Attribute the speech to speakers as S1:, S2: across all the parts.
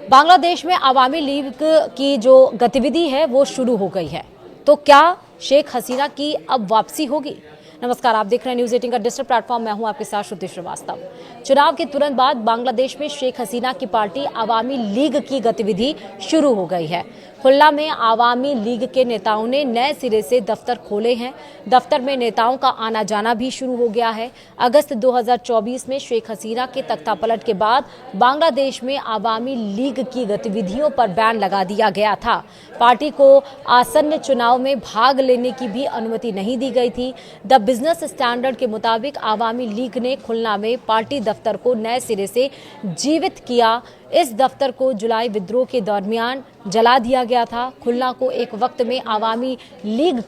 S1: बांग्लादेश में अवामी लीग की जो गतिविधि है वो शुरू हो गई है। तो क्या शेख हसीना की अब वापसी होगी? नमस्कार, आप देख रहे हैं न्यूज 18 का डिजिटल प्लेटफॉर्म। मैं हूं आपके साथ श्रुति श्रीवास्तव। चुनाव के तुरंत बाद बांग्लादेश में शेख हसीना की पार्टी अवामी लीग की गतिविधि शुरू हो गई है। खुल्ला में अवामी लीग के नेताओं ने नए सिरे से दफ्तर खोले हैं। दफ्तर में नेताओं का आना जाना भी शुरू हो गया है। अगस्त 2024 में शेख हसीना के तख्तापलट के बाद बांग्लादेश में अवामी लीग की गतिविधियों पर बैन लगा दिया गया था। पार्टी को आसन्न चुनाव में भाग लेने की भी अनुमति नहीं दी गई थी। द बिजनेस स्टैंडर्ड के मुताबिक अवामी लीग ने खुलना में पार्टी दफ्तर को नए सिरे से जीवित किया। इस दफ्तर को जुलाई विद्रोह के दरमियान जला दिया गया था। खुलना को एक वक्त में अवामी लीग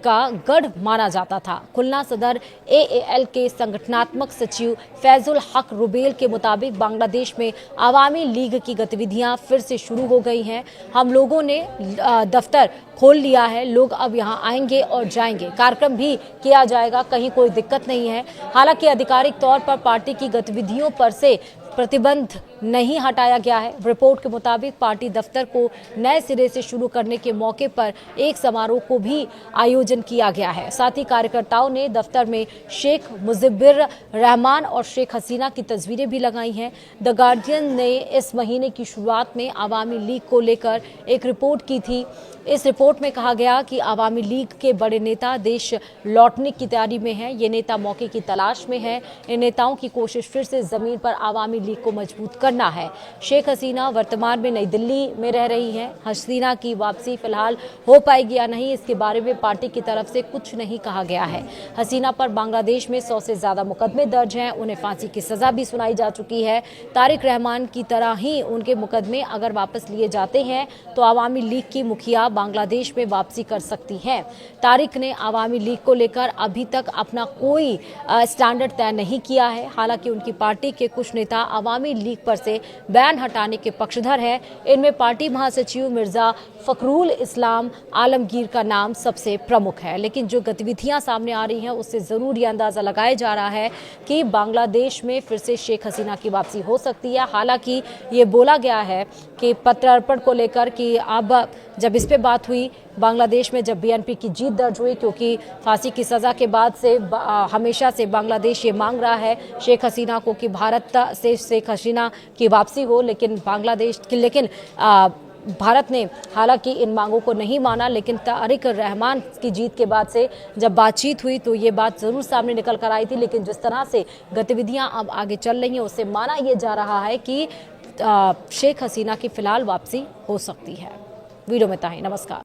S1: का गढ़ माना जाता था। खुलना सदर एएल के संगठनात्मक सचिव फैजुल हक रुबेल के मुताबिक बांग्लादेश में अवामी लीग की गतिविधियां फिर से शुरू हो गई हैं। हम लोगों ने दफ्तर खोल लिया है, लोग अब यहां आएंगे और जाएंगे, कार्यक्रम भी किया जाएगा, कहीं कोई दिक्कत नहीं है। हालांकि आधिकारिक तौर पर पार्टी की गतिविधियों पर से प्रतिबंध नहीं हटाया गया है। रिपोर्ट के मुताबिक पार्टी दफ्तर को नए सिरे से शुरू करने के मौके पर एक समारोह को भी आयोजन किया गया है। साथ ही कार्यकर्ताओं ने दफ्तर में शेख मुजिबुर रहमान और शेख हसीना की तस्वीरें भी लगाई हैं। द गार्डियन ने इस महीने की शुरुआत में अवामी लीग को लेकर एक रिपोर्ट की थी। इस रिपोर्ट में कहा गया कि अवामी लीग के बड़े नेता देश लौटने की तैयारी में हैं। ये नेता मौके की तलाश में है। इन नेताओं की कोशिश फिर से जमीन पर अवामी लीग को मजबूत करना है। शेख हसीना वर्तमान में नई दिल्ली में रह रही हैं। हसीना की वापसी फिलहाल हो पाएगी या नहीं, इसके बारे में पार्टी की तरफ से कुछ नहीं कहा गया है। हसीना पर बांग्लादेश में 100 से ज्यादा मुकदमे दर्ज हैं। उन्हें फांसी की सजा भी सुनाई जा चुकी है। तारिक रहमान की तरह ही उनके मुकदमे अगर वापस लिए जाते हैं तो अवामी लीग की मुखिया बांग्लादेश में वापसी कर सकती हैं। तारिक ने अवामी लीग को लेकर अभी तक अपना कोई स्टैंडर्ड तय नहीं किया है। हालांकि उनकी पार्टी के कुछ नेता अवामी लीग पर से बैन हटाने के पक्षधर है। इनमें पार्टी महासचिव मिर्जा फखरुल इस्लाम आलमगीर का नाम सबसे प्रमुख है। लेकिन जो गतिविधियां सामने आ रही हैं उससे जरूर यह अंदाजा लगाया जा रहा है कि बांग्लादेश में फिर से शेख हसीना की वापसी हो सकती है। हालांकि ये बोला गया है कि प्रत्यर्पण को लेकर कि अब जब इस पे बात हुई बांग्लादेश में, जब बीएनपी की जीत दर्ज हुई, क्योंकि फांसी की सजा के बाद से हमेशा से बांग्लादेश ये मांग रहा है शेख हसीना को कि भारत से शेख हसीना की वापसी हो, लेकिन भारत ने हालांकि इन मांगों को नहीं माना। लेकिन तारिक रहमान की जीत के बाद से जब बातचीत हुई तो ये बात जरूर सामने निकल कर आई थी। लेकिन जिस तरह से गतिविधियां अब आगे चल रही हैं उससे माना यह जा रहा है कि शेख हसीना की फिलहाल वापसी हो सकती है। वीडियो में इतना ही। नमस्कार।